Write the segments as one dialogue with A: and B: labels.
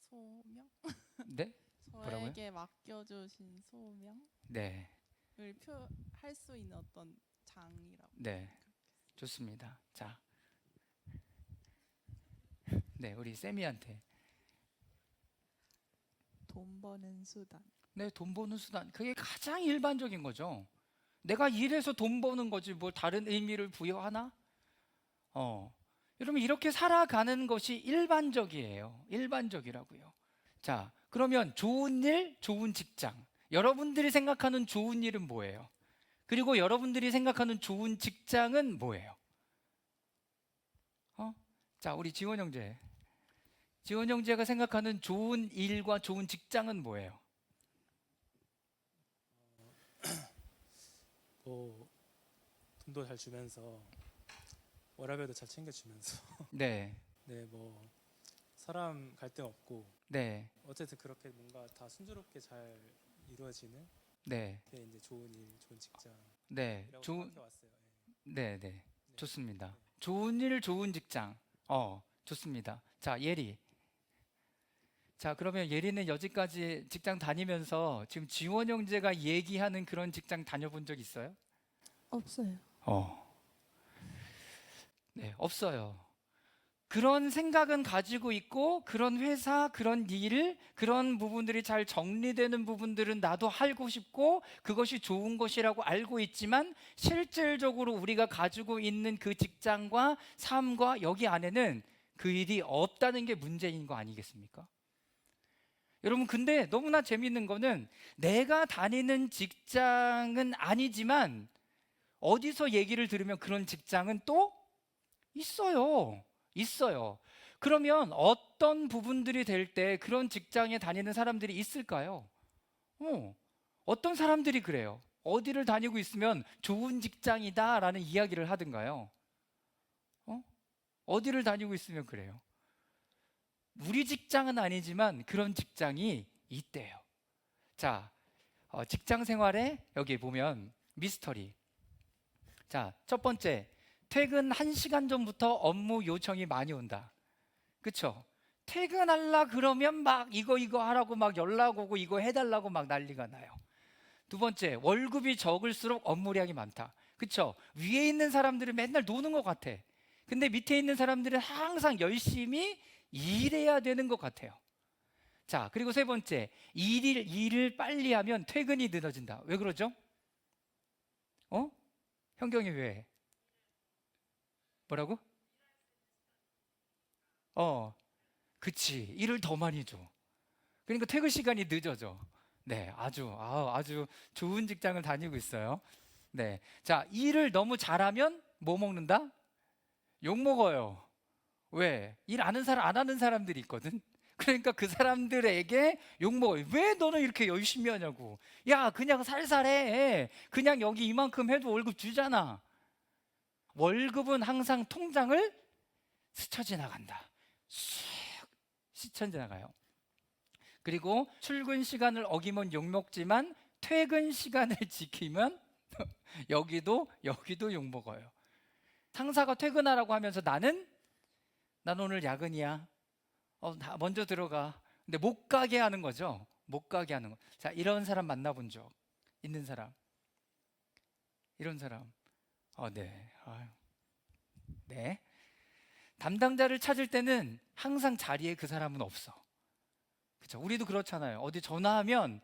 A: 소명?
B: 네? 뭐라고요?
A: 저에게 맡겨주신 소명을
B: 네,
A: 표할 수 있는 어떤 장이라고.
B: 네, 좋습니다. 자, 네, 우리 세미한테.
A: 돈 버는 수단.
B: 네, 돈 버는 수단. 그게 가장 일반적인 거죠. 내가 일해서 돈 버는 거지 뭐 다른 의미를 부여하나? 여러분 이렇게 살아가는 것이 일반적이에요. 일반적이라고요. 자, 그러면 좋은 일, 좋은 직장. 여러분들이 생각하는 좋은 일은 뭐예요? 그리고 여러분들이 생각하는 좋은 직장은 뭐예요? 자, 우리 지원 형제. 지원 형제가 생각하는 좋은 일과 좋은 직장은 뭐예요?
C: 뭐 돈도 잘 주면서 워라밸도 잘 챙겨주면서
B: 네,
C: 네 뭐 사람 갈등 없고
B: 네,
C: 어쨌든 그렇게 뭔가 다 순조롭게 잘 이루어지는
B: 네,
C: 게 이제 좋은 일, 좋은 직장이라고
B: 네,
C: 생각해 왔어요.
B: 네, 네,
C: 네.
B: 좋습니다.
C: 네.
B: 좋은 일, 좋은 직장. 좋습니다. 자, 예리. 자, 그러면 예리는 여지까지 직장 다니면서 지금 지원 형제가 얘기하는 그런 직장 다녀본 적 있어요?
A: 없어요.
B: 네, 없어요. 그런 생각은 가지고 있고, 그런 회사, 그런 일, 그런 부분들이 잘 정리되는 부분들은 나도 하고 싶고, 그것이 좋은 것이라고 알고 있지만, 실질적으로 우리가 가지고 있는 그 직장과 삶과 여기 안에는 그 일이 없다는 게 문제인 거 아니겠습니까? 여러분, 근데 너무나 재밌는 거는 내가 다니는 직장은 아니지만, 어디서 얘기를 들으면 그런 직장은 또 있어요. 있어요. 그러면 어떤 부분들이 될 때 그런 직장에 다니는 사람들이 있을까요? 어떤 사람들이 그래요? 어디를 다니고 있으면 좋은 직장이다라는 이야기를 하든가요? 어디를 다니고 있으면 그래요? 우리 직장은 아니지만 그런 직장이 있대요. 자, 직장 생활에 여기 보면 미스터리. 자, 첫 번째, 퇴근 1시간 전부터 업무 요청이 많이 온다. 그쵸? 퇴근할라 그러면 막 이거 하라고 막 연락 오고 이거 해달라고 막 난리가 나요. 두 번째, 월급이 적을수록 업무량이 많다. 그쵸? 위에 있는 사람들은 맨날 노는 것 같아. 근데 밑에 있는 사람들은 항상 열심히 일해야 되는 것 같아요. 자, 그리고 세 번째, 일을 빨리 하면 퇴근이 늦어진다. 왜 그러죠? 현경이 왜? 뭐라고? 그치. 일을 더 많이 줘. 그러니까 퇴근 시간이 늦어져. 네, 아주 좋은 직장을 다니고 있어요. 네. 자, 일을 너무 잘하면 뭐 먹는다? 욕 먹어요. 왜? 일 아는 사람, 안 하는 사람들이 있거든. 그러니까 그 사람들에게 욕 먹어요. 왜 너는 이렇게 열심히 하냐고. 야, 그냥 살살해. 그냥 여기 이만큼 해도 월급 주잖아. 월급은 항상 통장을 스쳐 지나간다. 쑥 스쳐 지나가요. 그리고 출근 시간을 어기면 욕먹지만 퇴근 시간을 지키면 여기도 욕먹어요. 상사가 퇴근하라고 하면서 난 오늘 야근이야. 나 먼저 들어가. 근데 못 가게 하는 거죠. 못 가게 하는 거. 자, 이런 사람 만나본 적 있는 사람. 이런 사람. 네. 아유, 네. 담당자를 찾을 때는 항상 자리에 그 사람은 없어. 그쵸? 우리도 그렇잖아요. 어디 전화하면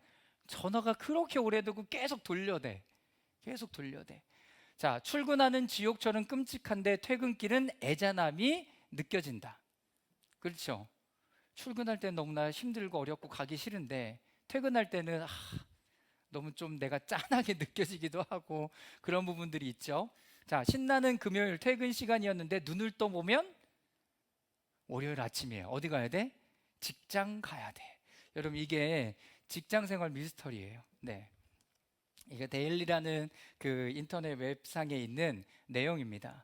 B: 전화가 그렇게 오래되고 계속 돌려대. 계속 돌려대. 자, 출근하는 지옥철은 끔찍한데 퇴근길은 애잔함이 느껴진다. 그렇죠? 출근할 때는 너무나 힘들고 어렵고 가기 싫은데 퇴근할 때는 너무 좀 내가 짠하게 느껴지기도 하고 그런 부분들이 있죠. 자, 신나는 금요일 퇴근 시간이었는데 눈을 떠보면 월요일 아침이에요. 어디 가야 돼? 직장 가야 돼. 여러분 이게 직장 생활 미스터리예요. 네. 이게 데일리라는 그 인터넷 웹상에 있는 내용입니다.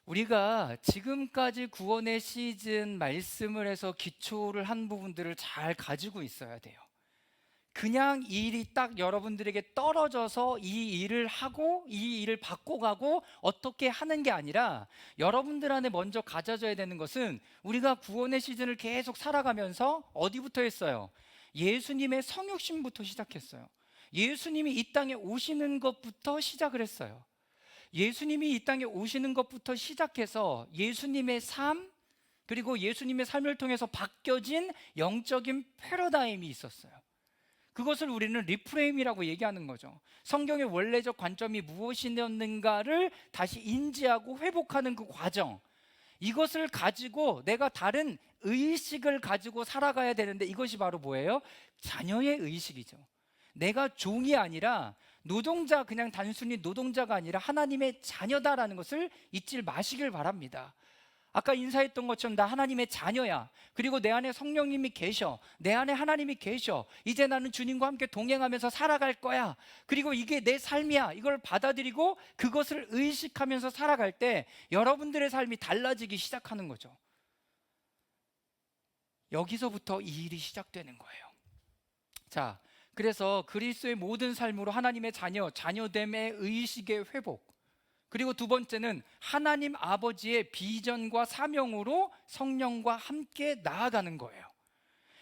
B: 우리가 지금까지 구원의 시즌 말씀을 해서 기초를 한 부분들을 잘 가지고 있어야 돼요. 그냥 이 일이 딱 여러분들에게 떨어져서 이 일을 하고 이 일을 바꿔가고 어떻게 하는 게 아니라 여러분들 안에 먼저 가져져야 되는 것은 우리가 구원의 시즌을 계속 살아가면서 어디부터 했어요? 예수님의 성육신부터 시작했어요. 예수님이 이 땅에 오시는 것부터 시작을 했어요. 예수님이 이 땅에 오시는 것부터 시작해서 예수님의 삶, 그리고 예수님의 삶을 통해서 바뀌어진 영적인 패러다임이 있었어요. 그것을 우리는 리프레임이라고 얘기하는 거죠. 성경의 원래적 관점이 무엇이었는가를 다시 인지하고 회복하는 그 과정, 이것을 가지고 내가 다른 의식을 가지고 살아가야 되는데, 이것이 바로 뭐예요? 자녀의 의식이죠. 내가 종이 아니라 노동자, 그냥 단순히 노동자가 아니라 하나님의 자녀다라는 것을 잊지 마시길 바랍니다. 아까 인사했던 것처럼 나 하나님의 자녀야. 그리고 내 안에 성령님이 계셔. 내 안에 하나님이 계셔. 이제 나는 주님과 함께 동행하면서 살아갈 거야. 그리고 이게 내 삶이야. 이걸 받아들이고 그것을 의식하면서 살아갈 때 여러분들의 삶이 달라지기 시작하는 거죠. 여기서부터 이 일이 시작되는 거예요. 자, 그래서 그리스도의 모든 삶으로 하나님의 자녀됨의 의식의 회복, 그리고 두 번째는 하나님 아버지의 비전과 사명으로 성령과 함께 나아가는 거예요.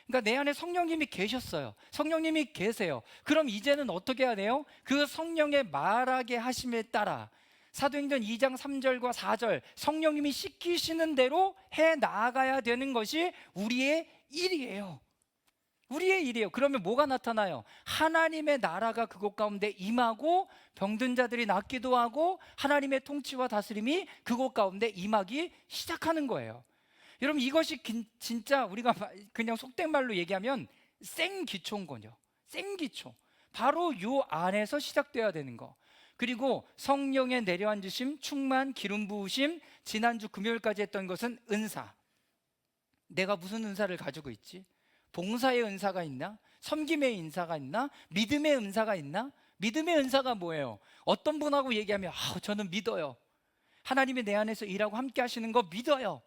B: 그러니까 내 안에 성령님이 계셨어요. 성령님이 계세요. 그럼 이제는 어떻게 해야 돼요? 그 성령의 말하게 하심에 따라 사도행전 2장 3절과 4절 성령님이 시키시는 대로 해 나아가야 되는 것이 우리의 일이에요. 우리의 일이에요. 그러면 뭐가 나타나요? 하나님의 나라가 그곳 가운데 임하고 병든 자들이 낫기도 하고 하나님의 통치와 다스림이 그곳 가운데 임하기 시작하는 거예요. 여러분, 이것이 진짜 우리가 그냥 속된 말로 얘기하면 생기초인 거죠. 생기초. 바로 요 안에서 시작돼야 되는 거. 그리고 성령의 내려앉으심, 충만, 기름 부으심, 지난주 금요일까지 했던 것은 은사. 내가 무슨 은사를 가지고 있지? 봉사의 은사가 있나? 섬김의 은사가 있나? 믿음의 은사가 있나? 믿음의 은사가 뭐예요? 어떤 분하고 얘기하면 저는 믿어요. 하나님이 내 안에서 일하고 함께 하시는 거 믿어요.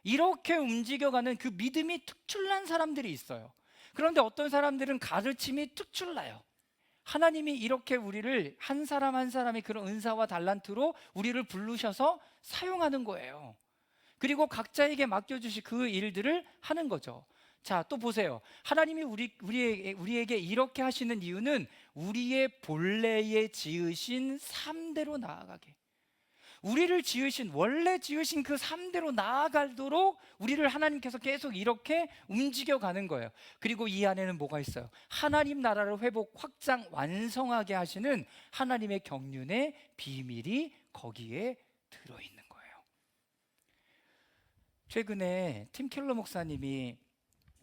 B: 이렇게 움직여가는 그 믿음이 특출난 사람들이 있어요. 그런데 어떤 사람들은 가르침이 특출나요. 하나님이 이렇게 우리를 한 사람 한 사람의 그런 은사와 달란트로 우리를 부르셔서 사용하는 거예요. 그리고 각자에게 맡겨주신 그 일들을 하는 거죠. 자, 또 보세요. 하나님이 우리에게 이렇게 하시는 이유는 우리의 본래에 지으신 삶대로 나아가게, 우리를 지으신, 원래 지으신 그 삶대로 나아가도록 우리를 하나님께서 계속 이렇게 움직여가는 거예요. 그리고 이 안에는 뭐가 있어요? 하나님 나라를 회복, 확장, 완성하게 하시는 하나님의 경륜의 비밀이 거기에 들어있는 거예요. 최근에 팀 켈러 목사님이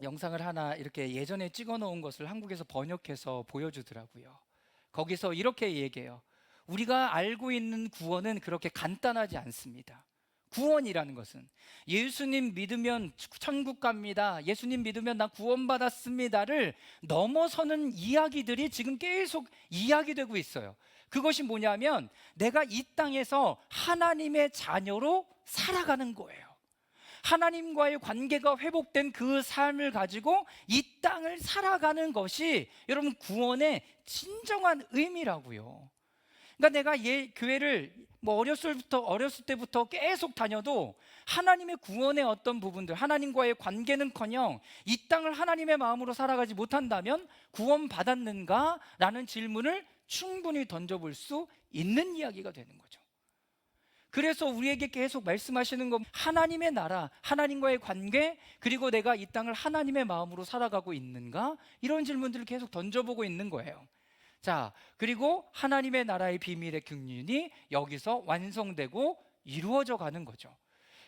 B: 영상을 하나 이렇게 예전에 찍어 놓은 것을 한국에서 번역해서 보여주더라고요. 거기서 이렇게 얘기해요. 우리가 알고 있는 구원은 그렇게 간단하지 않습니다. 구원이라는 것은 예수님 믿으면 천국 갑니다, 예수님 믿으면 나 구원받았습니다를 넘어서는 이야기들이 지금 계속 이야기되고 있어요. 그것이 뭐냐면 내가 이 땅에서 하나님의 자녀로 살아가는 거예요. 하나님과의 관계가 회복된 그 삶을 가지고 이 땅을 살아가는 것이 여러분 구원의 진정한 의미라고요. 그러니까 내가 교회를 어렸을 때부터 계속 다녀도 하나님의 구원의 어떤 부분들, 하나님과의 관계는커녕 이 땅을 하나님의 마음으로 살아가지 못한다면 구원받았는가? 라는 질문을 충분히 던져볼 수 있는 이야기가 되는 거죠. 그래서 우리에게 계속 말씀하시는 건 하나님의 나라, 하나님과의 관계, 그리고 내가 이 땅을 하나님의 마음으로 살아가고 있는가? 이런 질문들을 계속 던져보고 있는 거예요. 자, 그리고 하나님의 나라의 비밀의 경륜이 여기서 완성되고 이루어져 가는 거죠.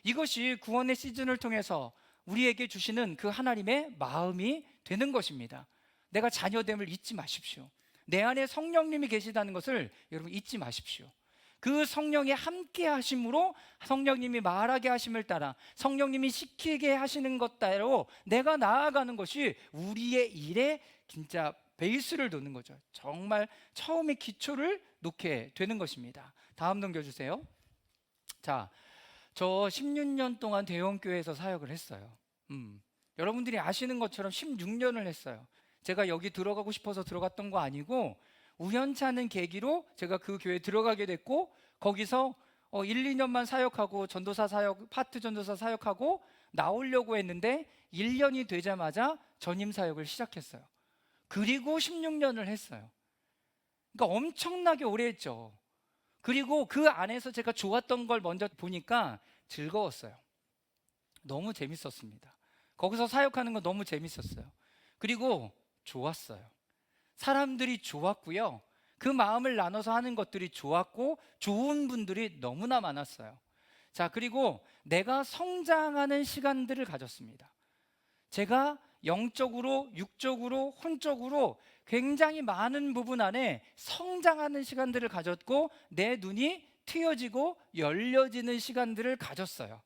B: 이것이 구원의 시즌을 통해서 우리에게 주시는 그 하나님의 마음이 되는 것입니다. 내가 자녀됨을 잊지 마십시오. 내 안에 성령님이 계시다는 것을 여러분 잊지 마십시오. 그 성령의 함께 하심으로 성령님이 말하게 하심을 따라 성령님이 시키게 하시는 것대로 내가 나아가는 것이 우리의 일에 진짜 베이스를 놓는 거죠. 정말 처음에 기초를 놓게 되는 것입니다. 다음 넘겨주세요. 자, 저 16년 동안 대형교회에서 사역을 했어요. 여러분들이 아시는 것처럼 16년을 했어요. 제가 여기 들어가고 싶어서 들어갔던 거 아니고 우연치 않은 계기로 제가 그 교회에 들어가게 됐고 거기서 1, 2년만 사역하고 전도사 사역, 파트 전도사 사역하고 나오려고 했는데 1년이 되자마자 전임 사역을 시작했어요. 그리고 16년을 했어요. 그러니까 엄청나게 오래 했죠. 그리고 그 안에서 제가 좋았던 걸 먼저 보니까 즐거웠어요. 너무 재밌었습니다. 거기서 사역하는 거 너무 재밌었어요. 그리고 좋았어요. 사람들이 좋았고요. 그 마음을 나눠서 하는 것들이 좋았고 좋은 분들이 너무나 많았어요. 자, 그리고 내가 성장하는 시간들을 가졌습니다. 제가 영적으로, 육적으로, 혼적으로 굉장히 많은 부분 안에 성장하는 시간들을 가졌고 내 눈이 트여지고 열려지는 시간들을 가졌어요.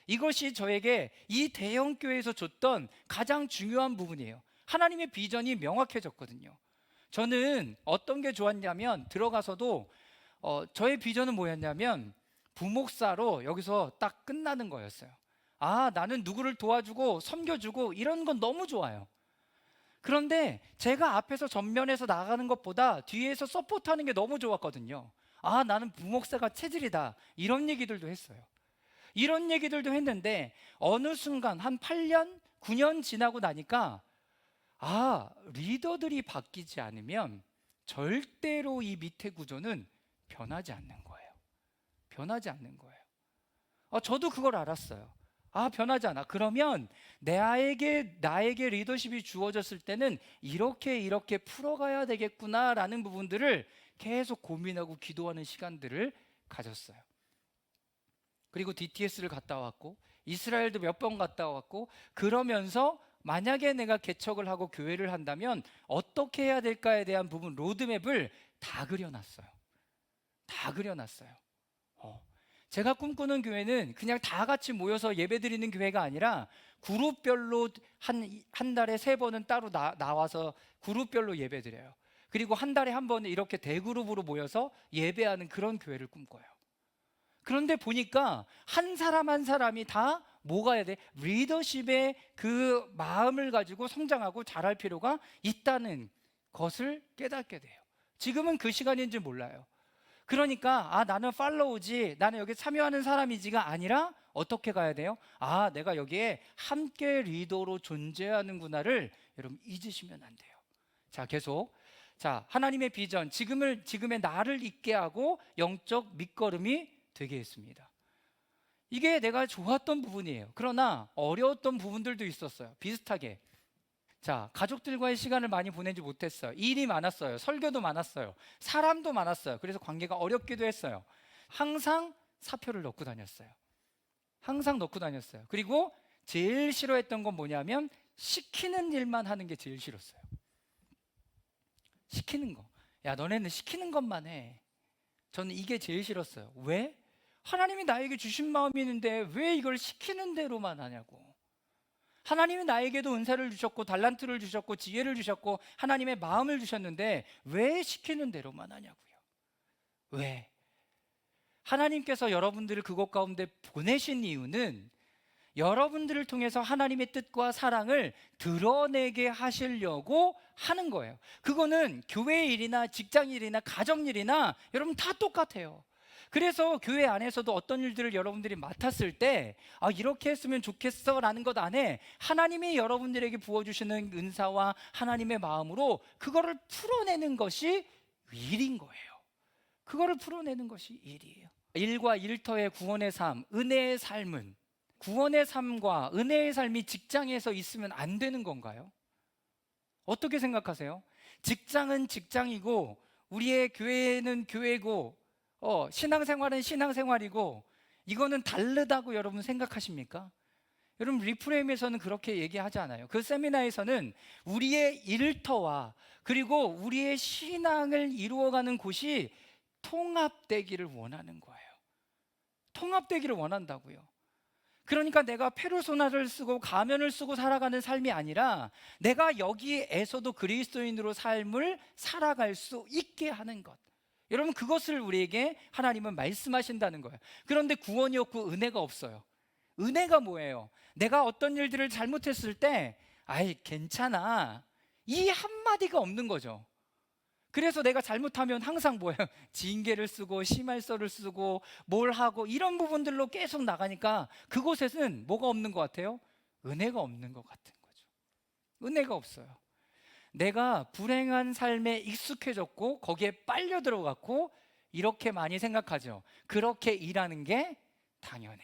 B: 이것이 저에게 이 대형교회에서 줬던 가장 중요한 부분이에요. 하나님의 비전이 명확해졌거든요. 저는 어떤 게 좋았냐면 들어가서도 저의 비전은 뭐였냐면 부목사로 여기서 딱 끝나는 거였어요. 아, 나는 누구를 도와주고 섬겨주고 이런 건 너무 좋아요. 그런데 제가 앞에서 전면에서 나가는 것보다 뒤에서 서포트하는 게 너무 좋았거든요. 아, 나는 부목사가 체질이다. 이런 얘기들도 했어요. 이런 얘기들도 했는데 어느 순간 한 8년, 9년 지나고 나니까 아, 리더들이 바뀌지 않으면 절대로 이 밑에 구조는 변하지 않는 거예요. 변하지 않는 거예요. 저도 그걸 알았어요. 아, 변하지 않아. 그러면 나에게 리더십이 주어졌을 때는 이렇게 풀어가야 되겠구나라는 부분들을 계속 고민하고 기도하는 시간들을 가졌어요. 그리고 DTS를 갔다 왔고 이스라엘도 몇 번 갔다 왔고 그러면서 만약에 내가 개척을 하고 교회를 한다면 어떻게 해야 될까에 대한 부분 로드맵을 다 그려놨어요. 다 그려놨어요. 제가 꿈꾸는 교회는 그냥 다 같이 모여서 예배드리는 교회가 아니라 그룹별로 한 달에 3번은 따로 나와서 그룹별로 예배드려요. 그리고 한 달에 한 번은 이렇게 대그룹으로 모여서 예배하는 그런 교회를 꿈꿔요. 그런데 보니까 한 사람 한 사람이 다 뭐가 해야 돼? 리더십의 그 마음을 가지고 성장하고 자랄 필요가 있다는 것을 깨닫게 돼요. 지금은 그 시간인지 몰라요. 그러니까 나는 팔로우지, 나는 여기 참여하는 사람이지가 아니라 어떻게 가야 돼요? 내가 여기에 함께 리더로 존재하는구나를 여러분 잊으시면 안 돼요. 자, 계속. 자, 하나님의 비전, 지금의 나를 있게 하고 영적 밑거름이 되게 했습니다. 이게 내가 좋았던 부분이에요. 그러나 어려웠던 부분들도 있었어요. 비슷하게. 자, 가족들과의 시간을 많이 보내지 못했어요. 일이 많았어요. 설교도 많았어요. 사람도 많았어요. 그래서 관계가 어렵기도 했어요. 항상 사표를 넣고 다녔어요. 항상 넣고 다녔어요. 그리고 제일 싫어했던 건 뭐냐면 시키는 일만 하는 게 제일 싫었어요. 시키는 거. 야, 너네는 시키는 것만 해. 저는 이게 제일 싫었어요. 왜? 하나님이 나에게 주신 마음이 있는데 왜 이걸 시키는 대로만 하냐고. 하나님이 나에게도 은사를 주셨고 달란트를 주셨고 지혜를 주셨고 하나님의 마음을 주셨는데 왜 시키는 대로만 하냐고요. 왜? 하나님께서 여러분들을 그곳 가운데 보내신 이유는 여러분들을 통해서 하나님의 뜻과 사랑을 드러내게 하시려고 하는 거예요. 그거는 교회 일이나 직장 일이나 가정 일이나 여러분 다 똑같아요. 그래서 교회 안에서도 어떤 일들을 여러분들이 맡았을 때 이렇게 했으면 좋겠어 라는 것 안에 하나님이 여러분들에게 부어주시는 은사와 하나님의 마음으로 그거를 풀어내는 것이 일인 거예요. 그거를 풀어내는 것이 일이에요. 일과 일터의 구원의 삶, 은혜의 삶은 구원의 삶과 은혜의 삶이 직장에서 있으면 안 되는 건가요? 어떻게 생각하세요? 직장은 직장이고 우리의 교회는 교회고 신앙생활은 신앙생활이고 이거는 다르다고 여러분 생각하십니까? 여러분 리프레임에서는 그렇게 얘기하지 않아요. 그 세미나에서는 우리의 일터와 그리고 우리의 신앙을 이루어가는 곳이 통합되기를 원하는 거예요. 통합되기를 원한다고요. 그러니까 내가 페르소나를 쓰고 가면을 쓰고 살아가는 삶이 아니라 내가 여기에서도 그리스도인으로 삶을 살아갈 수 있게 하는 것. 여러분 그것을 우리에게 하나님은 말씀하신다는 거예요. 그런데 구원이 없고 은혜가 없어요. 은혜가 뭐예요? 내가 어떤 일들을 잘못했을 때 괜찮아. 이 한마디가 없는 거죠. 그래서 내가 잘못하면 항상 뭐예요? 징계를 쓰고 심할서를 쓰고 뭘 하고 이런 부분들로 계속 나가니까 그곳에는 뭐가 없는 것 같아요? 은혜가 없는 것 같은 거죠. 은혜가 없어요. 내가 불행한 삶에 익숙해졌고 거기에 빨려 들어갔고 이렇게 많이 생각하죠. 그렇게 일하는 게 당연해.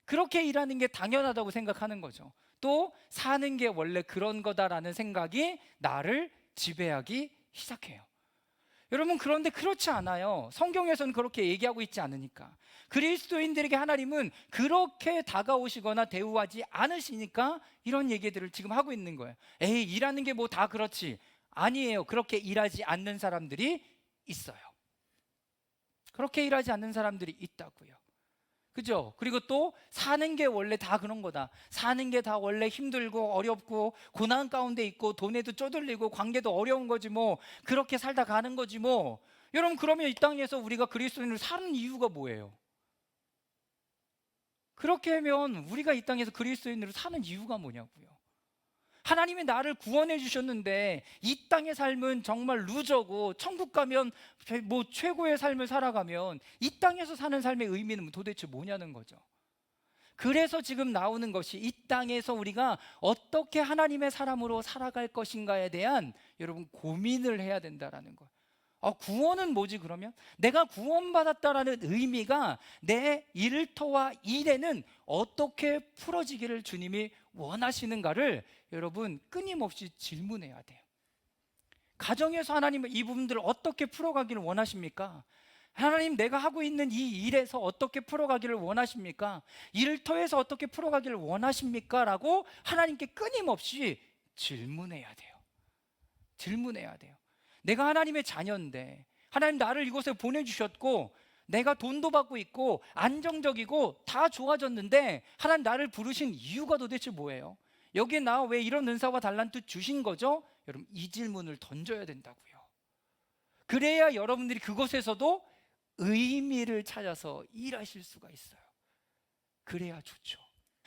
B: 그렇게 일하는 게 당연하다고 생각하는 거죠. 또 사는 게 원래 그런 거다라는 생각이 나를 지배하기 시작해요. 여러분, 그런데 그렇지 않아요. 성경에서는 그렇게 얘기하고 있지 않으니까. 그리스도인들에게 하나님은 그렇게 다가오시거나 대우하지 않으시니까 이런 얘기들을 지금 하고 있는 거예요. 에이, 일하는 게 뭐 다 그렇지. 아니에요. 그렇게 일하지 않는 사람들이 있어요. 그렇게 일하지 않는 사람들이 있다고요. 그죠? 그리고 또 사는 게 원래 다 그런 거다. 사는 게 다 원래 힘들고 어렵고 고난 가운데 있고 돈에도 쪼들리고 관계도 어려운 거지 뭐. 그렇게 살다 가는 거지 뭐. 여러분, 그러면 이 땅에서 우리가 그리스도인으로 사는 이유가 뭐예요? 그렇게 하면 우리가 이 땅에서 그리스도인으로 사는 이유가 뭐냐고요. 하나님이 나를 구원해 주셨는데 이 땅의 삶은 정말 루저고 천국 가면 뭐 최고의 삶을 살아가면 이 땅에서 사는 삶의 의미는 도대체 뭐냐는 거죠. 그래서 지금 나오는 것이 이 땅에서 우리가 어떻게 하나님의 사람으로 살아갈 것인가에 대한 여러분 고민을 해야 된다라는 거예요. 구원은 뭐지 그러면? 내가 구원받았다라는 의미가 내 일터와 일에는 어떻게 풀어지기를 주님이 원하시는가를 여러분 끊임없이 질문해야 돼요. 가정에서 하나님은 이 부분들을 어떻게 풀어가기를 원하십니까? 하나님, 내가 하고 있는 이 일에서 어떻게 풀어가기를 원하십니까? 일터에서 어떻게 풀어가기를 원하십니까? 라고 하나님께 끊임없이 질문해야 돼요. 질문해야 돼요. 내가 하나님의 자녀인데 하나님 나를 이곳에 보내주셨고 내가 돈도 받고 있고 안정적이고 다 좋아졌는데 하나님 나를 부르신 이유가 도대체 뭐예요? 여기에 나 왜 이런 은사와 달란트 주신 거죠? 여러분, 이 질문을 던져야 된다고요. 그래야 여러분들이 그곳에서도 의미를 찾아서 일하실 수가 있어요. 그래야 좋죠.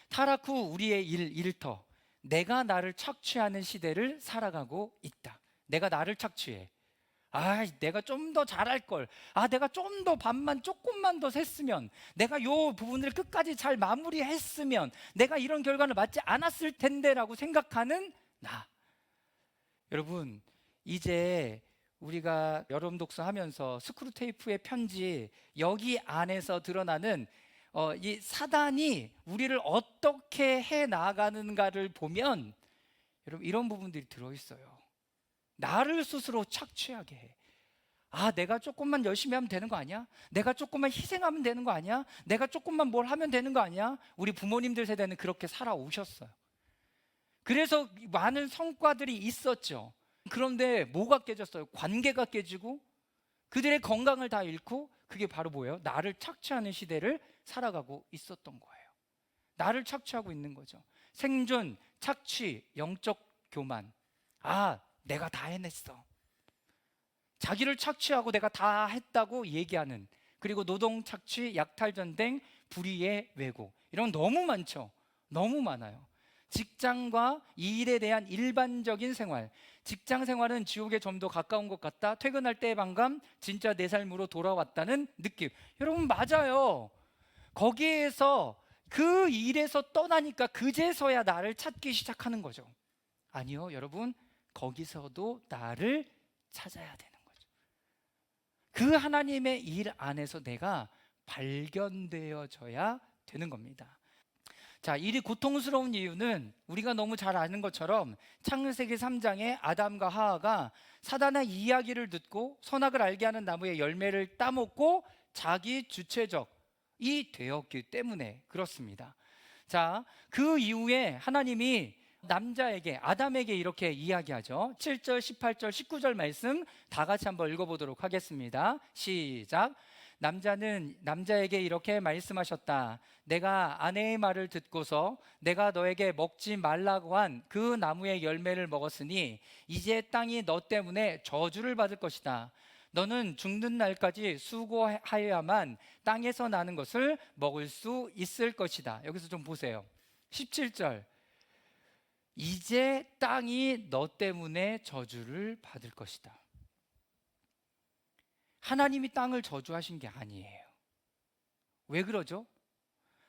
B: 타락 후 우리의 일터, 내가 나를 착취하는 시대를 살아가고 있다. 내가 나를 착취해. 내가 좀 더 잘할 걸. 내가 좀 더 밥만 조금만 더 샜으면, 내가 요 부분을 끝까지 잘 마무리했으면 내가 이런 결과를 맞지 않았을 텐데라고 생각하는 나. 여러분, 이제 우리가 여름 독서하면서 스크루테이프의 편지 여기 안에서 드러나는 이 사단이 우리를 어떻게 해 나가는가를 보면 여러분 이런 부분들이 들어있어요. 나를 스스로 착취하게 해. 내가 조금만 열심히 하면 되는 거 아니야? 내가 조금만 희생하면 되는 거 아니야? 내가 조금만 뭘 하면 되는 거 아니야? 우리 부모님들 세대는 그렇게 살아오셨어요. 그래서 많은 성과들이 있었죠. 그런데 뭐가 깨졌어요? 관계가 깨지고 그들의 건강을 다 잃고, 그게 바로 뭐예요? 나를 착취하는 시대를 살아가고 있었던 거예요. 나를 착취하고 있는 거죠. 생존, 착취, 영적 교만. 내가 다 해냈어. 자기를 착취하고 내가 다 했다고 얘기하는, 그리고 노동 착취, 약탈 전쟁, 불의의 왜곡, 이런 너무 많죠. 너무 많아요. 직장과 이 일에 대한 일반적인 생활, 직장 생활은 지옥에 좀 더 가까운 것 같다. 퇴근할 때의 반감, 진짜 내 삶으로 돌아왔다는 느낌. 여러분, 맞아요. 거기에서 그 일에서 떠나니까 그제서야 나를 찾기 시작하는 거죠. 아니요, 여러분, 거기서도 나를 찾아야 되는 거죠. 그 하나님의 일 안에서 내가 발견되어져야 되는 겁니다. 자, 일이 고통스러운 이유는 우리가 너무 잘 아는 것처럼 창세기 3장에 아담과 하와가 사단의 이야기를 듣고 선악을 알게 하는 나무의 열매를 따먹고 자기 주체적이 되었기 때문에 그렇습니다. 자, 그 이후에 하나님이 남자에게, 아담에게 이렇게 이야기하죠. 7절, 18절, 19절 말씀 다 같이 한번 읽어보도록 하겠습니다. 시작. 남자는 남자에게 이렇게 말씀하셨다. 내가 아내의 말을 듣고서 내가 너에게 먹지 말라고 한 그 나무의 열매를 먹었으니 이제 땅이 너 때문에 저주를 받을 것이다. 너는 죽는 날까지 수고하여야만 땅에서 나는 것을 먹을 수 있을 것이다. 여기서 좀 보세요. 17절. 이제 땅이 너 때문에 저주를 받을 것이다. 하나님이 땅을 저주하신 게 아니에요. 왜 그러죠?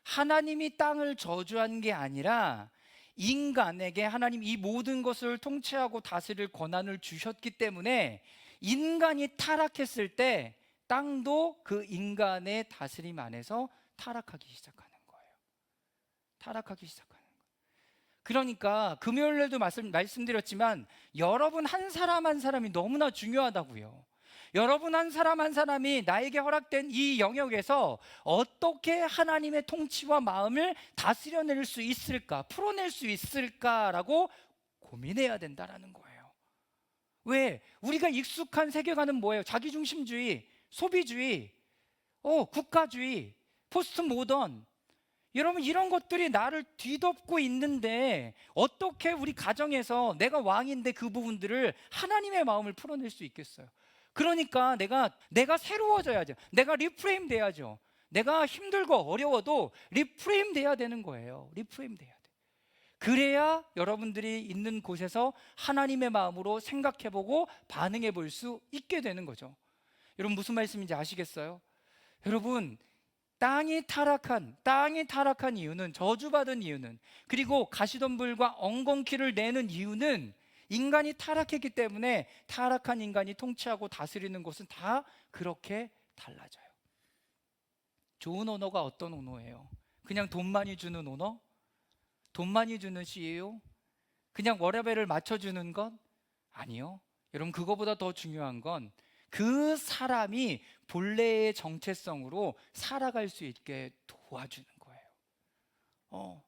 B: 하나님이 땅을 저주한 게 아니라 인간에게 하나님 이 모든 것을 통치하고 다스릴 권한을 주셨기 때문에 인간이 타락했을 때 땅도 그 인간의 다스림 안에서 타락하기 시작하는 거예요. 타락하기 시작하는 거예요. 그러니까 금요일에도 말씀드렸지만 여러분 한 사람 한 사람이 너무나 중요하다고요. 여러분 한 사람 한 사람이 나에게 허락된 이 영역에서 어떻게 하나님의 통치와 마음을 다스려낼 수 있을까, 풀어낼 수 있을까라고 고민해야 된다라는 거예요. 왜? 우리가 익숙한 세계관은 뭐예요? 자기중심주의, 소비주의, 국가주의, 포스트 모던. 여러분 이런 것들이 나를 뒤덮고 있는데 어떻게 우리 가정에서 내가 왕인데 그 부분들을 하나님의 마음을 풀어낼 수 있겠어요? 그러니까 내가 새로워져야죠. 내가 리프레임 돼야죠. 내가 힘들고 어려워도 리프레임 돼야 되는 거예요. 리프레임 돼야 돼. 그래야 여러분들이 있는 곳에서 하나님의 마음으로 생각해보고 반응해볼 수 있게 되는 거죠. 여러분 무슨 말씀인지 아시겠어요? 여러분 땅이 타락한 이유는, 저주받은 이유는, 그리고 가시덤불과 엉겅퀴를 내는 이유는 인간이 타락했기 때문에 타락한 인간이 통치하고 다스리는 것은 다 그렇게 달라져요. 좋은 언어가 어떤 언어예요? 그냥 돈 많이 주는 언어? 돈 많이 주는 CEO? 그냥 워라밸을 맞춰주는 것? 아니요. 여러분 그거보다 더 중요한 건 그 사람이 본래의 정체성으로 살아갈 수 있게 도와주는 거예요.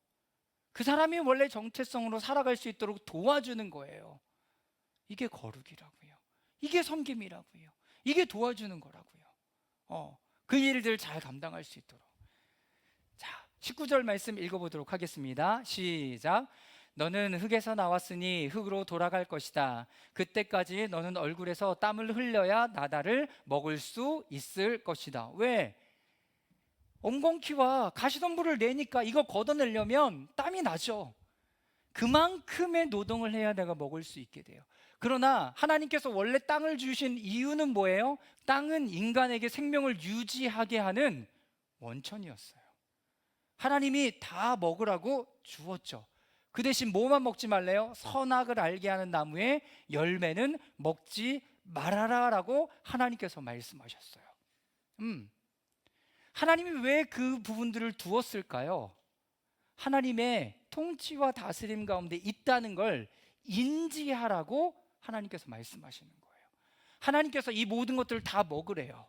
B: 그 사람이 원래 정체성으로 살아갈 수 있도록 도와주는 거예요. 이게 거룩이라고요. 이게 섬김이라고요. 이게 도와주는 거라고요. 그 일들 잘 감당할 수 있도록. 자, 19절 말씀 읽어보도록 하겠습니다. 시작. 너는 흙에서 나왔으니 흙으로 돌아갈 것이다. 그때까지 너는 얼굴에서 땀을 흘려야 나다를 먹을 수 있을 것이다. 왜? 엉겅퀴와 가시덤불을 내니까 이거 걷어내려면 땀이 나죠. 그만큼의 노동을 해야 내가 먹을 수 있게 돼요. 그러나 하나님께서 원래 땅을 주신 이유는 뭐예요? 땅은 인간에게 생명을 유지하게 하는 원천이었어요. 하나님이 다 먹으라고 주었죠. 그 대신 뭐만 먹지 말래요? 선악을 알게 하는 나무의 열매는 먹지 말아라 라고 하나님께서 말씀하셨어요. 하나님이 왜 그 부분들을 두었을까요? 하나님의 통치와 다스림 가운데 있다는 걸 인지하라고 하나님께서 말씀하시는 거예요. 하나님께서 이 모든 것들을 다 먹으래요.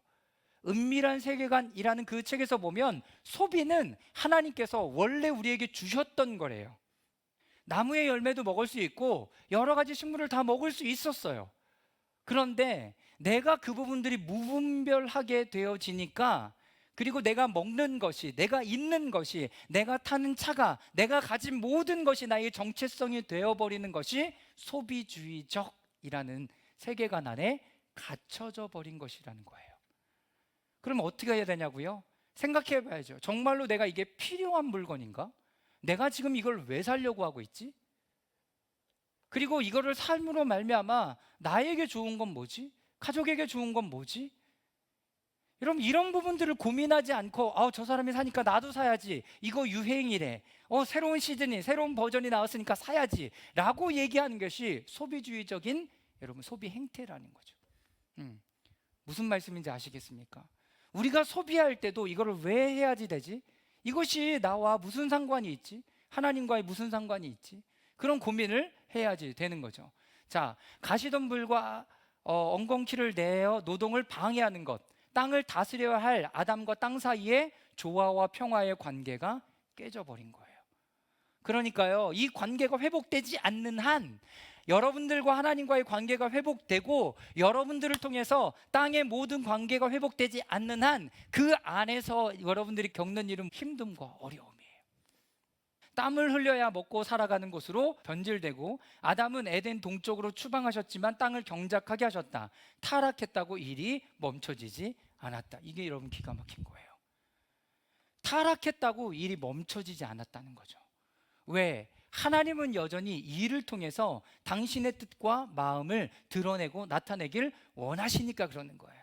B: 은밀한 세계관이라는 그 책에서 보면 소비는 하나님께서 원래 우리에게 주셨던 거래요. 나무의 열매도 먹을 수 있고 여러 가지 식물을 다 먹을 수 있었어요. 그런데 내가 그 부분들이 무분별하게 되어지니까, 그리고 내가 먹는 것이, 내가 있는 것이, 내가 타는 차가, 내가 가진 모든 것이 나의 정체성이 되어버리는 것이 소비주의적이라는 세계관 안에 갇혀져 버린 것이라는 거예요. 그럼 어떻게 해야 되냐고요? 생각해 봐야죠. 정말로 내가 이게 필요한 물건인가? 내가 지금 이걸 왜 살려고 하고 있지? 그리고 이거를 삶으로 말미암아 나에게 좋은 건 뭐지? 가족에게 좋은 건 뭐지? 여러분 이런 부분들을 고민하지 않고 저 사람이 사니까 나도 사야지, 이거 유행이래, 새로운 시즌이, 새로운 버전이 나왔으니까 사야지 라고 얘기하는 것이 소비주의적인 여러분 소비 행태라는 거죠. 무슨 말씀인지 아시겠습니까? 우리가 소비할 때도 이거를 왜 해야지 되지? 이것이 나와 무슨 상관이 있지? 하나님과의 무슨 상관이 있지? 그런 고민을 해야지 되는 거죠. 자, 가시덤불과 엉겅퀴를 내어 노동을 방해하는 것, 땅을 다스려야 할 아담과 땅 사이의 조화와 평화의 관계가 깨져버린 거예요. 그러니까요, 이 관계가 회복되지 않는 한, 여러분들과 하나님과의 관계가 회복되고 여러분들을 통해서 땅의 모든 관계가 회복되지 않는 한 그 안에서 여러분들이 겪는 일은 힘듦과 어려움이에요. 땀을 흘려야 먹고 살아가는 곳으로 변질되고, 아담은 에덴 동쪽으로 추방하셨지만 땅을 경작하게 하셨다. 타락했다고 일이 멈춰지지 않았다. 이게 여러분 기가 막힌 거예요. 타락했다고 일이 멈춰지지 않았다는 거죠. 왜? 하나님은 여전히 이 일을 통해서 당신의 뜻과 마음을 드러내고 나타내길 원하시니까 그러는 거예요.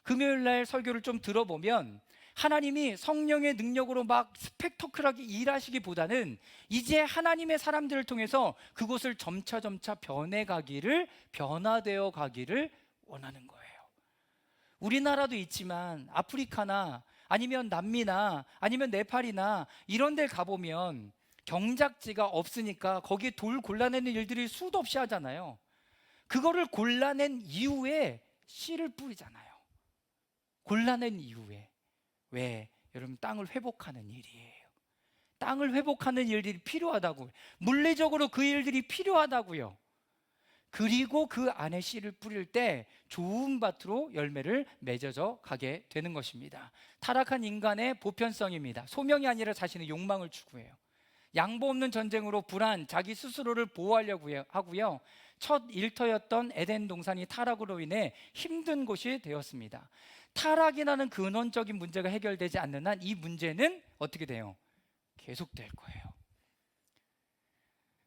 B: 금요일 날 설교를 좀 들어보면 하나님이 성령의 능력으로 막 스펙터클하게 일하시기보다는 이제 하나님의 사람들을 통해서 그곳을 점차 변화되어 가기를 원하는 거예요. 우리나라도 있지만 아프리카나 아니면 남미나 아니면 네팔이나 이런 데 가보면 경작지가 없으니까 거기에 돌 골라내는 일들이 수도 없이 하잖아요. 그거를 골라낸 이후에 씨를 뿌리잖아요. 골라낸 이후에. 왜? 여러분, 땅을 회복하는 일이에요. 땅을 회복하는 일들이 필요하다고요. 물리적으로 그 일들이 필요하다고요. 그리고 그 안에 씨를 뿌릴 때 좋은 밭으로 열매를 맺어져 가게 되는 것입니다. 타락한 인간의 보편성입니다. 소명이 아니라 자신의 욕망을 추구해요. 양보 없는 전쟁으로 불안, 자기 스스로를 보호하려고 하고요. 첫 일터였던 에덴 동산이 타락으로 인해 힘든 곳이 되었습니다. 타락이라는 근원적인 문제가 해결되지 않는 한 이 문제는 어떻게 돼요? 계속될 거예요.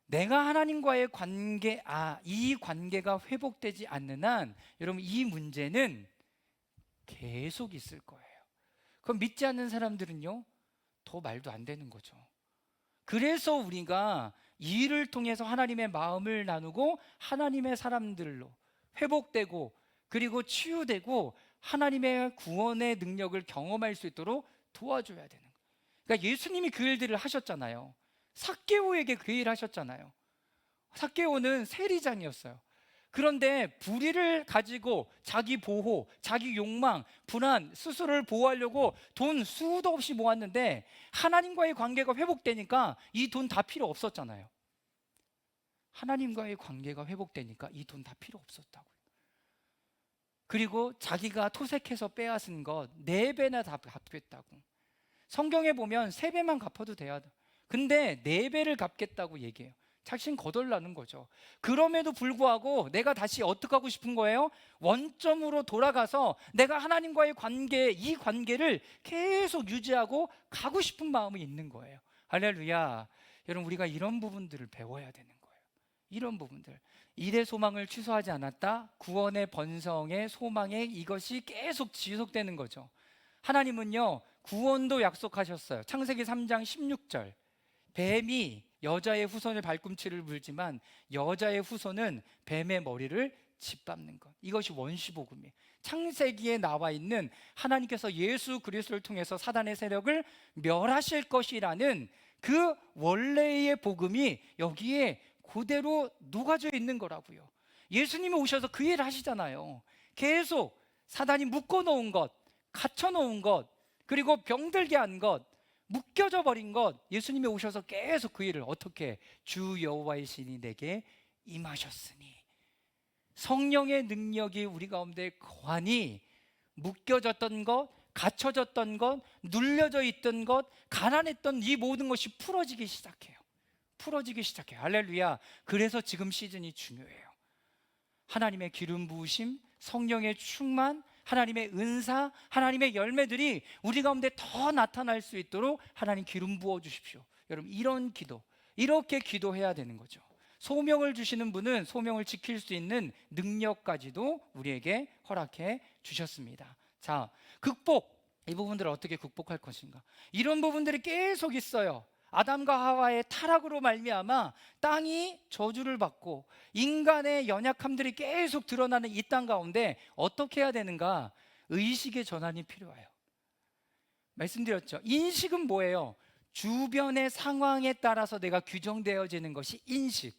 B: 내가 하나님과의 관계, 이 관계가 회복되지 않는 한 여러분 이 문제는 계속 있을 거예요. 그럼 믿지 않는 사람들은요, 더 말도 안 되는 거죠. 그래서 우리가 이 일을 통해서 하나님의 마음을 나누고 하나님의 사람들로 회복되고 그리고 치유되고 하나님의 구원의 능력을 경험할 수 있도록 도와줘야 되는 거예요. 그러니까 예수님이 그 일들을 하셨잖아요. 삭개오에게 그 일을 하셨잖아요. 삭개오는 세리장이었어요. 그런데 불의를 가지고 자기 보호, 자기 욕망, 불안, 스스로를 보호하려고 돈 수도 없이 모았는데 하나님과의 관계가 회복되니까 이 돈 다 필요 없었잖아요. 하나님과의 관계가 회복되니까 이 돈 다 필요 없었다고요. 그리고 자기가 토색해서 빼앗은 것 4배나 다 갚겠다고. 성경에 보면 3배만 갚아도 돼야 돼. 근데 4배를 갚겠다고 얘기해요. 자신 거덜나는 거죠. 그럼에도 불구하고 내가 다시 어떻게 하고 싶은 거예요? 원점으로 돌아가서 내가 하나님과의 관계, 이 관계를 계속 유지하고 가고 싶은 마음이 있는 거예요. 할렐루야. 여러분, 우리가 이런 부분들을 배워야 되는 거예요. 이런 부분들. 일의 소망을 취소하지 않았다. 구원의 번성의 소망에 이것이 계속 지속되는 거죠. 하나님은요, 구원도 약속하셨어요. 창세기 3장 16절. 뱀이 여자의 후손을 발꿈치를 물지만 여자의 후손은 뱀의 머리를 짓밟는 것. 이것이 원시복음이에요. 창세기에 나와 있는 하나님께서 예수 그리스도를 통해서 사단의 세력을 멸하실 것이라는 그 원래의 복음이 여기에 그대로 녹아져 있는 거라고요. 예수님이 오셔서 그 일을 하시잖아요. 계속 사단이 묶어놓은 것, 갇혀놓은 것, 그리고 병들게 한 것, 묶여져 버린 것, 예수님이 오셔서 계속 그 일을 어떻게, 주 여호와의 신이 내게 임하셨으니, 성령의 능력이 우리 가운데 거하니 묶여졌던 것, 갇혀졌던 것, 눌려져 있던 것, 가난했던 이 모든 것이 풀어지기 시작해요. 풀어지기 시작해요. 할렐루야. 그래서 지금 시즌이 중요해요. 하나님의 기름 부으심, 성령의 충만, 하나님의 은사, 하나님의 열매들이 우리 가운데 더 나타날 수 있도록 하나님 기름 부어 주십시오. 여러분, 이런 기도, 이렇게 기도해야 되는 거죠. 소명을 주시는 분은 소명을 지킬 수 있는 능력까지도 우리에게 허락해 주셨습니다. 자, 극복, 이 부분들을 어떻게 극복할 것인가? 이런 부분들이 계속 있어요. 아담과 하와의 타락으로 말미암아 땅이 저주를 받고 인간의 연약함들이 계속 드러나는 이 땅 가운데 어떻게 해야 되는가? 의식의 전환이 필요해요. 말씀드렸죠. 인식은 뭐예요? 주변의 상황에 따라서 내가 규정되어지는 것이 인식.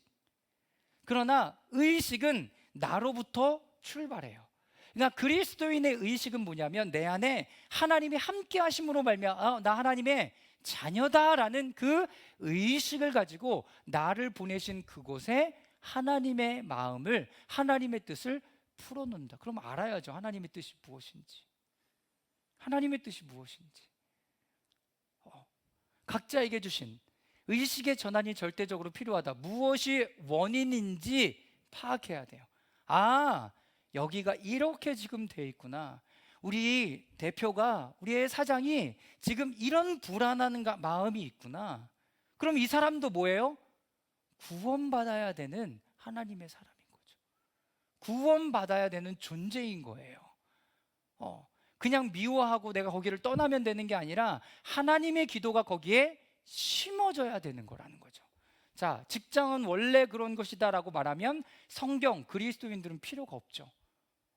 B: 그러나 의식은 나로부터 출발해요. 그러니까 그리스도인의 의식은 뭐냐면 내 안에 하나님이 함께 하심으로 말미암아 나 하나님의 자녀다라는 그 의식을 가지고 나를 보내신 그곳에 하나님의 마음을, 하나님의 뜻을 풀어놓는다. 그럼 알아야죠. 하나님의 뜻이 무엇인지. 하나님의 뜻이 무엇인지. 각자에게 주신 의식의 전환이 절대적으로 필요하다. 무엇이 원인인지 파악해야 돼요. 여기가 이렇게 지금 돼 있구나. 우리 대표가, 우리의 사장이 지금 이런 불안한 마음이 있구나. 그럼 이 사람도 뭐예요? 구원받아야 되는 하나님의 사람인 거죠. 구원받아야 되는 존재인 거예요. 그냥 미워하고 내가 거기를 떠나면 되는 게 아니라 하나님의 기도가 거기에 심어져야 되는 거라는 거죠. 자, 직장은 원래 그런 것이다라고 말하면 성경, 그리스도인들은 필요가 없죠.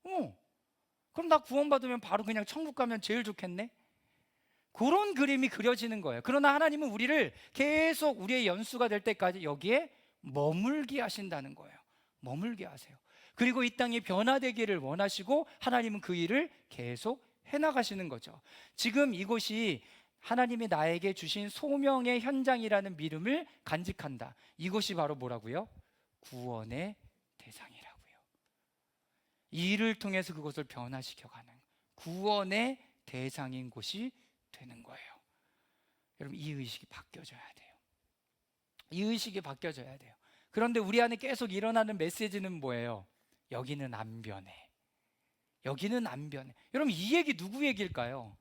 B: 그럼 나 구원받으면 바로 그냥 천국 가면 제일 좋겠네? 그런 그림이 그려지는 거예요. 그러나 하나님은 우리를 계속 우리의 연수가 될 때까지 여기에 머물게 하신다는 거예요. 머물게 하세요. 그리고 이 땅이 변화되기를 원하시고 하나님은 그 일을 계속 해나가시는 거죠. 지금 이곳이 하나님이 나에게 주신 소명의 현장이라는 믿음을 간직한다. 이것이 바로 뭐라고요? 구원의 대상이라고요. 이 일을 통해서 그것을 변화시켜가는 구원의 대상인 곳이 되는 거예요. 여러분, 이 의식이 바뀌어져야 돼요. 이 의식이 바뀌어져야 돼요. 그런데 우리 안에 계속 일어나는 메시지는 뭐예요? 여기는 안 변해. 여기는 안 변해. 여러분, 이 얘기 누구 얘기일까요?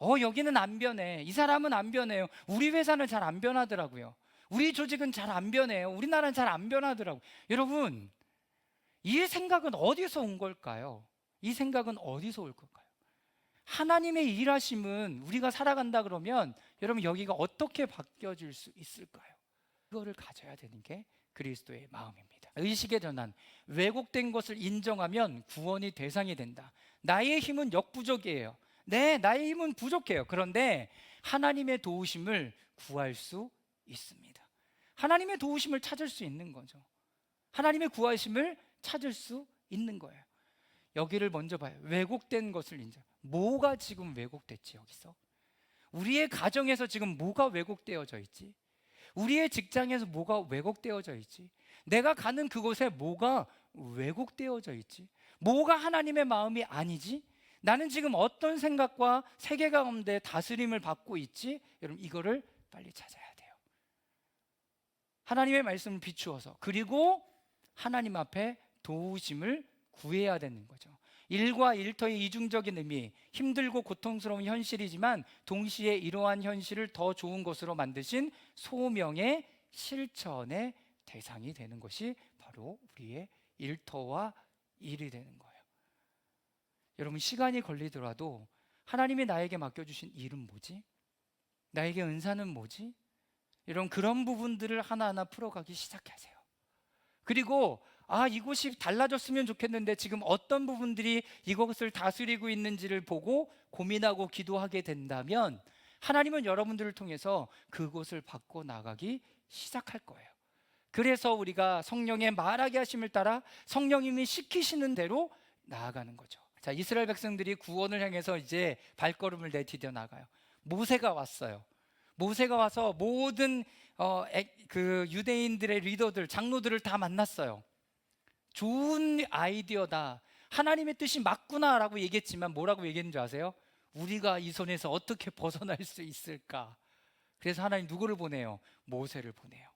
B: 여기는 안 변해. 이 사람은 안 변해요. 우리 회사는 잘 안 변하더라고요. 우리 조직은 잘 안 변해요. 우리나라는 잘 안 변하더라고요. 여러분, 이 생각은 어디서 온 걸까요? 이 생각은 어디서 올 걸까요? 하나님의 일하심은 우리가 살아간다 그러면 여러분, 여기가 어떻게 바뀌어질 수 있을까요? 그거를 가져야 되는 게 그리스도의 마음입니다. 의식의 전환, 왜곡된 것을 인정하면 구원이 대상이 된다. 나의 힘은 역부족이에요. 네, 나의 힘은 부족해요. 그런데 하나님의 도우심을 구할 수 있습니다. 하나님의 도우심을 찾을 수 있는 거죠. 하나님의 구하심을 찾을 수 있는 거예요. 여기를 먼저 봐요. 왜곡된 것을 인정. 뭐가 지금 왜곡됐지? 여기서 우리의 가정에서 지금 뭐가 왜곡되어져 있지? 우리의 직장에서 뭐가 왜곡되어져 있지? 내가 가는 그곳에 뭐가 왜곡되어져 있지? 뭐가 하나님의 마음이 아니지? 나는 지금 어떤 생각과 세계관 가운데 다스림을 받고 있지? 여러분, 이거를 빨리 찾아야 돼요. 하나님의 말씀을 비추어서, 그리고 하나님 앞에 도우심을 구해야 되는 거죠. 일과 일터의 이중적인 의미, 힘들고 고통스러운 현실이지만 동시에 이러한 현실을 더 좋은 것으로 만드신 소명의 실천의 대상이 되는 것이 바로 우리의 일터와 일이 되는 거예요. 여러분, 시간이 걸리더라도 하나님이 나에게 맡겨주신 일은 뭐지? 나에게 은사는 뭐지? 여러분, 그런 부분들을 하나하나 풀어가기 시작하세요. 그리고 이곳이 달라졌으면 좋겠는데 지금 어떤 부분들이 이것을 다스리고 있는지를 보고 고민하고 기도하게 된다면 하나님은 여러분들을 통해서 그곳을 바꿔나가기 시작할 거예요. 그래서 우리가 성령의 말하게 하심을 따라 성령님이 시키시는 대로 나아가는 거죠. 자, 이스라엘 백성들이 구원을 향해서 이제 발걸음을 내디뎌 나가요. 모세가 왔어요. 모세가 와서 모든 그 유대인들의 리더들, 장로들을 다 만났어요. 좋은 아이디어다, 하나님의 뜻이 맞구나라고 얘기했지만 뭐라고 얘기했는 줄 아세요? 우리가 이 손에서 어떻게 벗어날 수 있을까? 그래서 하나님 누구를 보내요? 모세를 보내요.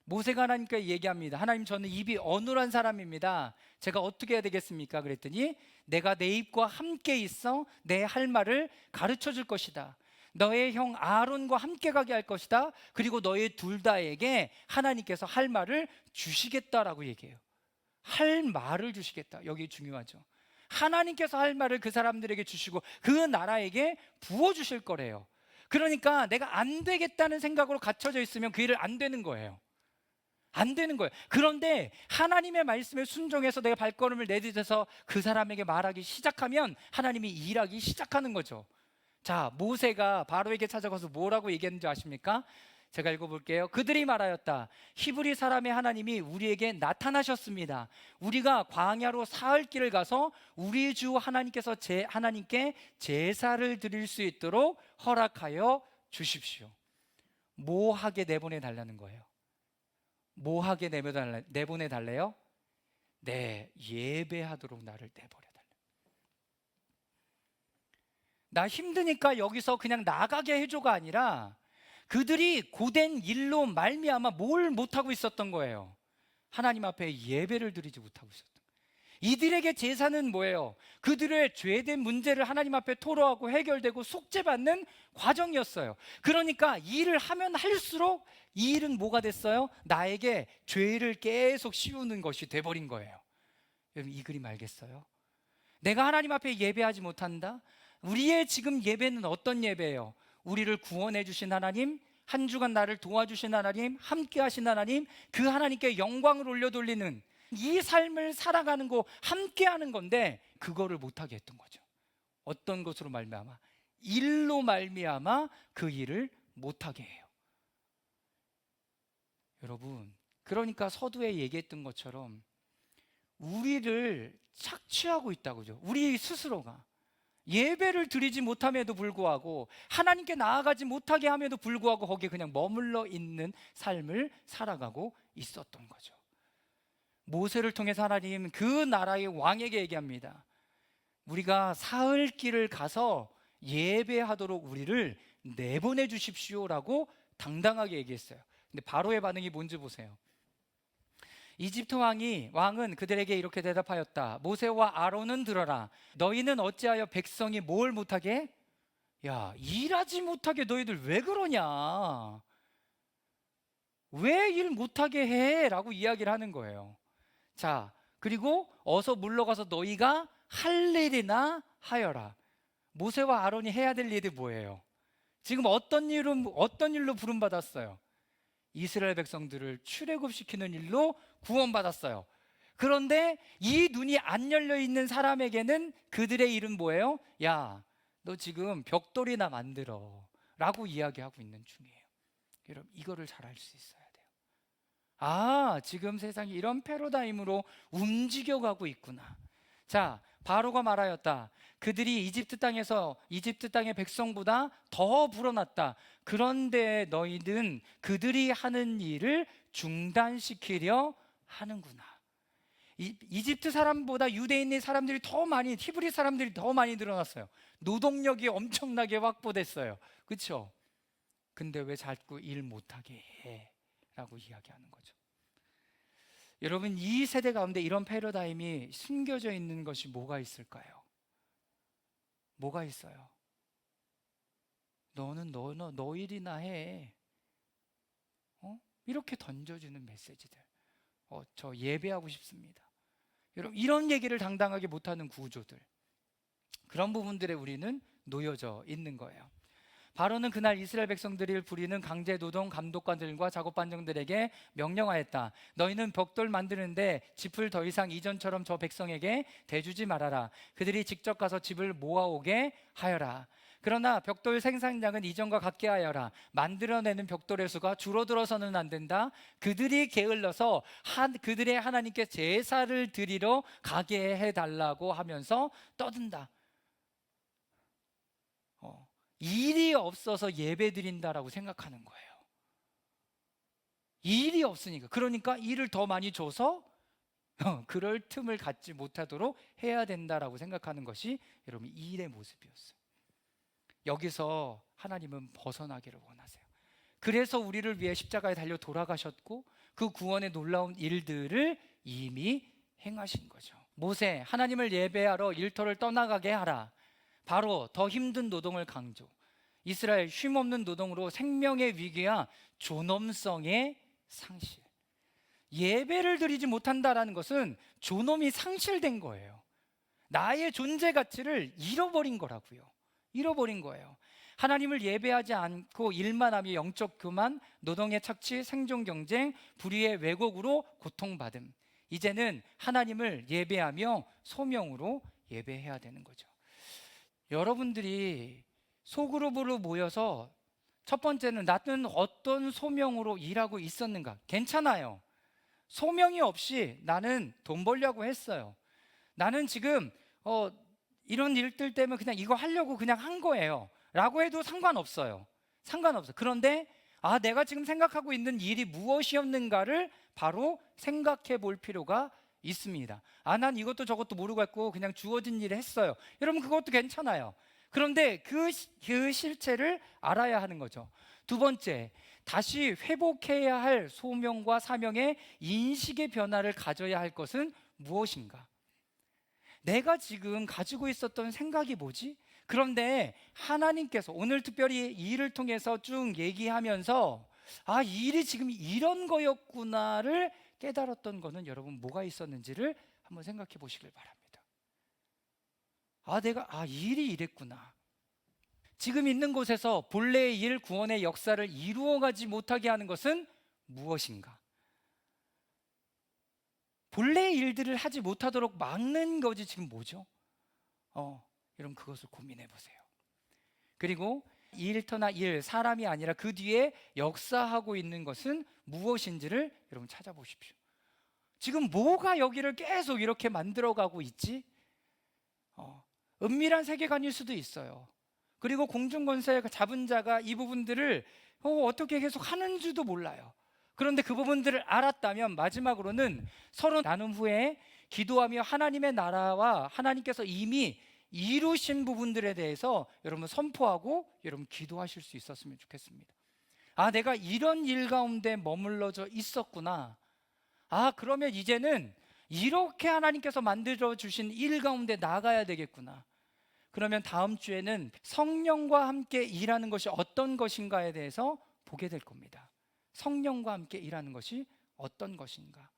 B: 모세가 하나님께 얘기합니다. 하나님, 저는 입이 어눌한 사람입니다. 제가 어떻게 해야 되겠습니까? 그랬더니 내가 내 입과 함께 있어 내 할 말을 가르쳐 줄 것이다. 너의 형 아론과 함께 가게 할 것이다. 그리고 너희 둘 다에게 하나님께서 할 말을 주시겠다라고 얘기해요. 할 말을 주시겠다. 여기 중요하죠. 하나님께서 할 말을 그 사람들에게 주시고 그 나라에게 부어주실 거래요. 그러니까 내가 안 되겠다는 생각으로 갇혀져 있으면 그 일을 안 되는 거예요. 안 되는 거예요. 그런데 하나님의 말씀에 순종해서 내가 발걸음을 내딛어서 그 사람에게 말하기 시작하면 하나님이 일하기 시작하는 거죠. 자, 모세가 바로에게 찾아가서 뭐라고 얘기했는지 아십니까? 제가 읽어볼게요. 그들이 말하였다. 히브리 사람의 하나님이 우리에게 나타나셨습니다. 우리가 광야로 사흘 길을 가서 우리 주 하나님께서 하나님께 제사를 드릴 수 있도록 허락하여 주십시오. 뭐 하게 내보내 달라는 거예요? 뭐 하게 내보내 달래요? 네, 예배하도록 나를 내버려 달라. 나 힘드니까 여기서 그냥 나가게 해줘가 아니라 그들이 고된 일로 말미암아 뭘 못하고 있었던 거예요? 하나님 앞에 예배를 드리지 못하고 있었던 거예요. 이들에게 제사는 뭐예요? 그들의 죄된 문제를 하나님 앞에 토로하고 해결되고 속죄받는 과정이었어요. 그러니까 일을 하면 할수록 이 일은 뭐가 됐어요? 나에게 죄를 계속 씌우는 것이 돼버린 거예요. 여러분, 이 그림 알겠어요? 내가 하나님 앞에 예배하지 못한다? 우리의 지금 예배는 어떤 예배예요? 우리를 구원해 주신 하나님, 한 주간 나를 도와주신 하나님, 함께 하신 하나님, 그 하나님께 영광을 올려돌리는 이 삶을 살아가는 거, 함께 하는 건데 그거를 못하게 했던 거죠. 어떤 것으로 말미암아? 일로 말미암아 그 일을 못하게 해요. 여러분, 그러니까 서두에 얘기했던 것처럼 우리를 착취하고 있다고죠. 우리 스스로가 예배를 드리지 못함에도 불구하고, 하나님께 나아가지 못하게 함에도 불구하고 거기에 그냥 머물러 있는 삶을 살아가고 있었던 거죠. 모세를 통해서 하나님 그 나라의 왕에게 얘기합니다. 우리가 사흘 길을 가서 예배하도록 우리를 내보내 주십시오라고 당당하게 얘기했어요. 근데 바로의 반응이 뭔지 보세요. 이집트 왕은 그들에게 이렇게 대답하였다. 모세와 아론은 들어라. 너희는 어찌하여 백성이 뭘 못하게 해? 야, 일하지 못하게 너희들 왜 그러냐? 왜 일 못하게 해? 라고 이야기를 하는 거예요. 자, 그리고 어서 물러가서 너희가 할 일이나 하여라. 모세와 아론이 해야 될 일이 뭐예요? 지금 어떤 일로 부름받았어요? 이스라엘 백성들을 출애굽시키는 일로 구원받았어요. 그런데 이 눈이 안 열려 있는 사람에게는 그들의 일은 뭐예요? 야, 너 지금 벽돌이나 만들어 라고 이야기하고 있는 중이에요. 여러분, 이거를 잘 알 수 있어야 돼요. 아, 지금 세상이 이런 패러다임으로 움직여가고 있구나. 자, 바로가 말하였다. 그들이 이집트 땅의 백성보다 더 불어났다. 그런데 너희는 그들이 하는 일을 중단시키려 하는구나. 이집트 사람보다 유대인의 사람들이 더 많이, 히브리 사람들이 더 많이 늘어났어요. 노동력이 엄청나게 확보됐어요. 그렇죠? 근데 왜 자꾸 일 못하게 해? 라고 이야기하는 거죠. 여러분, 이 세대 가운데 이런 패러다임이 숨겨져 있는 것이 뭐가 있을까요? 뭐가 있어요? 너는 너 일이나 해. 이렇게 던져주는 메시지들. 저 예배하고 싶습니다. 여러분, 이런 얘기를 당당하게 못하는 구조들, 그런 부분들에 우리는 놓여져 있는 거예요. 바로는 그날 이스라엘 백성들을 부리는 강제 노동 감독관들과 작업반장들에게 명령하였다. 너희는 벽돌 만드는데 짚을 더 이상 이전처럼 저 백성에게 대주지 말아라. 그들이 직접 가서 짚을 모아오게 하여라. 그러나 벽돌 생산량은 이전과 같게 하여라. 만들어내는 벽돌의 수가 줄어들어서는 안 된다. 그들이 게을러서 그들의 하나님께 제사를 드리러 가게 해달라고 하면서 떠든다. 일이 없어서 예배 드린다라고 생각하는 거예요. 일이 없으니까. 그러니까 일을 더 많이 줘서 그럴 틈을 갖지 못하도록 해야 된다라고 생각하는 것이 여러분 일의 모습이었어요. 여기서 하나님은 벗어나기를 원하세요. 그래서 우리를 위해 십자가에 달려 돌아가셨고 그 구원의 놀라운 일들을 이미 행하신 거죠. 모세, 하나님을 예배하러 일터를 떠나가게 하라. 바로 더 힘든 노동을 강조. 이스라엘 쉼없는 노동으로 생명의 위기와 존엄성의 상실. 예배를 드리지 못한다라는 것은 존엄이 상실된 거예요. 나의 존재 가치를 잃어버린 거라고요. 잃어버린 거예요. 하나님을 예배하지 않고 일만 하며 영적 교만, 노동의 착취, 생존 경쟁, 불의의 왜곡으로 고통받음. 이제는 하나님을 예배하며 소명으로 예배해야 되는 거죠. 여러분들이 소그룹으로 모여서 첫 번째는 나는 어떤 소명으로 일하고 있었는가? 괜찮아요. 소명이 없이 나는 돈 벌려고 했어요. 나는 지금 이런 일들 때문에 그냥 이거 하려고 그냥 한 거예요 라고 해도 상관없어요. 그런데 내가 지금 생각하고 있는 일이 무엇이었는가를 바로 생각해 볼 필요가 있습니다. 난 이것도 저것도 모르고 했고 그냥 주어진 일을 했어요. 여러분, 그것도 괜찮아요. 그런데 그 실체를 알아야 하는 거죠. 두 번째, 다시 회복해야 할 소명과 사명의 인식의 변화를 가져야 할 것은 무엇인가? 내가 지금 가지고 있었던 생각이 뭐지? 그런데 하나님께서 오늘 특별히 이 일을 통해서 쭉 얘기하면서 아, 이 일이 지금 이런 거였구나를 깨달았던 거는 여러분 뭐가 있었는지를 한번 생각해 보시길 바랍니다. 이 일이 이랬구나. 지금 있는 곳에서 본래의 일, 구원의 역사를 이루어가지 못하게 하는 것은 무엇인가? 본래의 일들을 하지 못하도록 막는 것이 지금 뭐죠? 여러분 그것을 고민해 보세요. 그리고 일터나 사람이 아니라 그 뒤에 역사하고 있는 것은 무엇인지를 여러분 찾아보십시오. 지금 뭐가 여기를 계속 이렇게 만들어가고 있지? 은밀한 세계관일 수도 있어요. 그리고 공중권세 잡은 자가 이 부분들을 어떻게 계속 하는 줄도 몰라요. 그런데 그 부분들을 알았다면 마지막으로는 서로 나눈 후에 기도하며 하나님의 나라와 하나님께서 이미 이루신 부분들에 대해서 여러분 선포하고 여러분 기도하실 수 있었으면 좋겠습니다. 내가 이런 일 가운데 머물러져 있었구나. 그러면 이제는 이렇게 하나님께서 만들어 주신 일 가운데 나가야 되겠구나. 그러면 다음 주에는 성령과 함께 일하는 것이 어떤 것인가에 대해서 보게 될 겁니다. 성령과 함께 일하는 것이 어떤 것인가.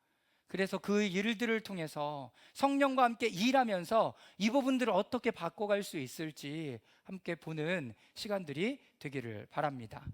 B: 그래서 그 일들을 통해서 성령과 함께 일하면서 이 부분들을 어떻게 바꿔갈 수 있을지 함께 보는 시간들이 되기를 바랍니다.